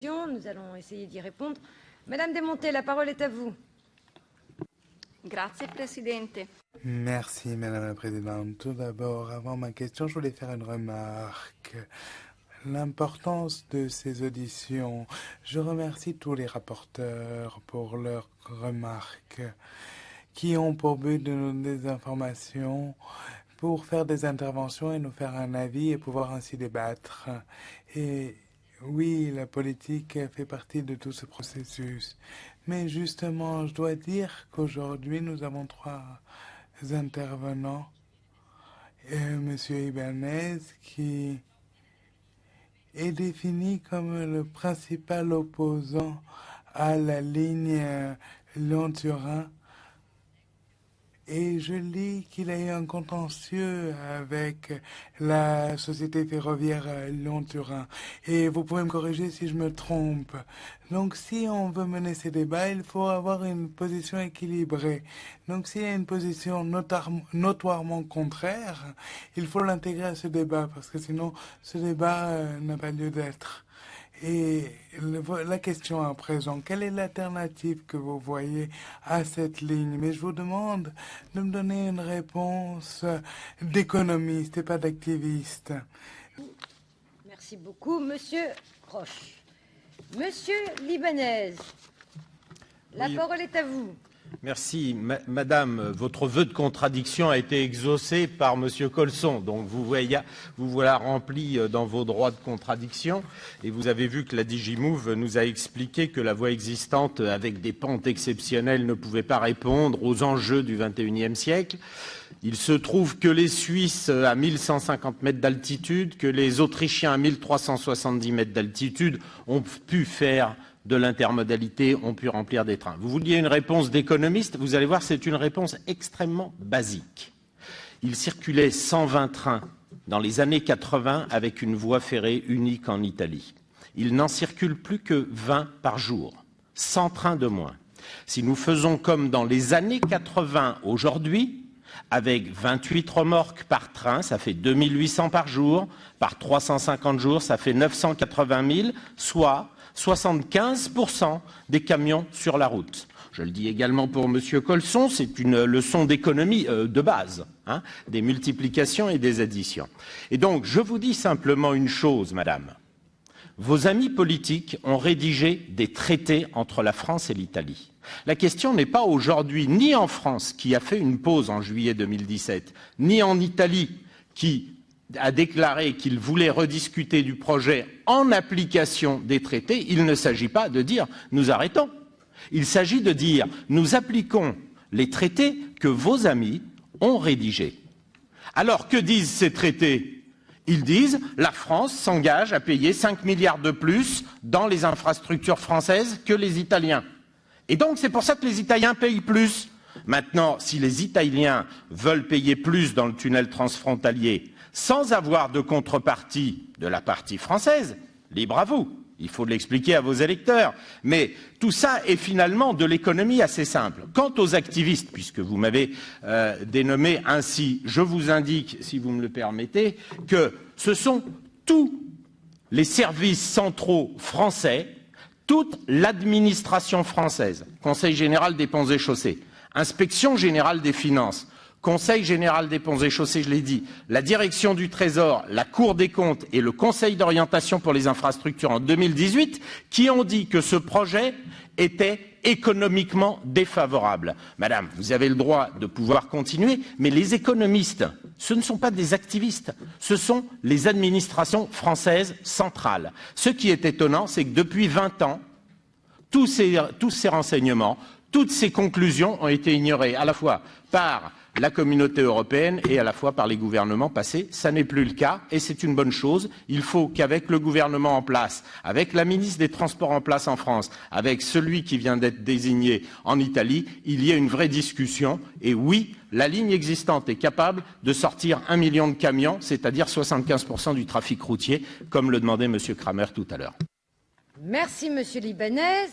Nous allons essayer d'y répondre. Madame Desmonté, la parole est à vous. Grazie, Presidente. Merci, Madame la Présidente. Tout d'abord, avant ma question, je voulais faire une remarque. L'importance de ces auditions. Je remercie tous les rapporteurs pour leurs remarques qui ont pour but de nous donner des informations pour faire des interventions et nous faire un avis et pouvoir ainsi débattre. Et oui, la politique fait partie de tout ce processus. Mais justement, je dois dire qu'aujourd'hui, nous avons 3 intervenants. Monsieur Ibanez, qui est défini comme le principal opposant à la ligne Lyon-Turin. Et je lis qu'il a eu un contentieux avec la société ferroviaire Lyon-Turin. Et vous pouvez me corriger si je me trompe. Donc si on veut mener ces débats, il faut avoir une position équilibrée. Donc s'il y a une position notoirement contraire, il faut l'intégrer à ce débat, parce que sinon ce débat n'a pas lieu d'être. Et la question à présent, quelle est l'alternative que vous voyez à cette ligne? Mais je vous demande de me donner une réponse d'économiste et pas d'activiste. Merci beaucoup, Monsieur Roche. Monsieur Libanez, la parole est à vous. Merci. Madame, votre vœu de contradiction a été exaucé par Monsieur Colson. Donc vous voilà rempli dans vos droits de contradiction. Et vous avez vu que la DigiMove nous a expliqué que la voie existante, avec des pentes exceptionnelles, ne pouvait pas répondre aux enjeux du XXIe siècle. Il se trouve que les Suisses à 1150 mètres d'altitude, que les Autrichiens à 1370 mètres d'altitude ont pu faire de l'intermodalité, ont pu remplir des trains. Vous vouliez une réponse d'économiste, vous allez voir, c'est une réponse extrêmement basique. Il circulait 120 trains dans les années 80 avec une voie ferrée unique en Italie. Il n'en circule plus que 20 par jour, 100 trains de moins. Si nous faisons comme dans les années 80 aujourd'hui, avec 28 remorques par train, ça fait 2800 par jour, par 350 jours, ça fait 980 000, soit 75% des camions sur la route. Je le dis également pour Monsieur Colson, c'est une leçon d'économie de base, des multiplications et des additions. Et donc, je vous dis simplement une chose, madame. Vos amis politiques ont rédigé des traités entre la France et l'Italie. La question n'est pas aujourd'hui ni en France, qui a fait une pause en juillet 2017, ni en Italie, qui a déclaré qu'il voulait rediscuter du projet en application des traités. Il ne s'agit pas de dire « nous arrêtons ». Il s'agit de dire « nous appliquons les traités que vos amis ont rédigés ». Alors, que disent ces traités? Ils disent « la France s'engage à payer 5 milliards de plus dans les infrastructures françaises que les Italiens ». Et donc, c'est pour ça que les Italiens payent plus. Maintenant, si les Italiens veulent payer plus dans le tunnel transfrontalier, sans avoir de contrepartie de la partie française, libre à vous, il faut l'expliquer à vos électeurs. Mais tout ça est finalement de l'économie assez simple. Quant aux activistes, puisque vous m'avez dénommé ainsi, je vous indique, si vous me le permettez, que ce sont tous les services centraux français, toute l'administration française, Conseil général des ponts et chaussées, Inspection générale des finances, Conseil général des ponts et chaussées, je l'ai dit, la direction du Trésor, la Cour des comptes et le Conseil d'orientation pour les infrastructures en 2018, qui ont dit que ce projet était économiquement défavorable. Madame, vous avez le droit de pouvoir continuer, mais les économistes, ce ne sont pas des activistes, ce sont les administrations françaises centrales. Ce qui est étonnant, c'est que depuis 20 ans, tous ces renseignements, toutes ces conclusions ont été ignorées, à la fois par la communauté européenne et à la fois par les gouvernements passés. Ça n'est plus le cas et c'est une bonne chose. Il faut qu'avec le gouvernement en place, avec la ministre des Transports en place en France, avec celui qui vient d'être désigné en Italie, il y ait une vraie discussion. Et oui, la ligne existante est capable de sortir 1 million de camions, c'est-à-dire 75% du trafic routier, comme le demandait M. Kramer tout à l'heure. Merci, Monsieur Libanez.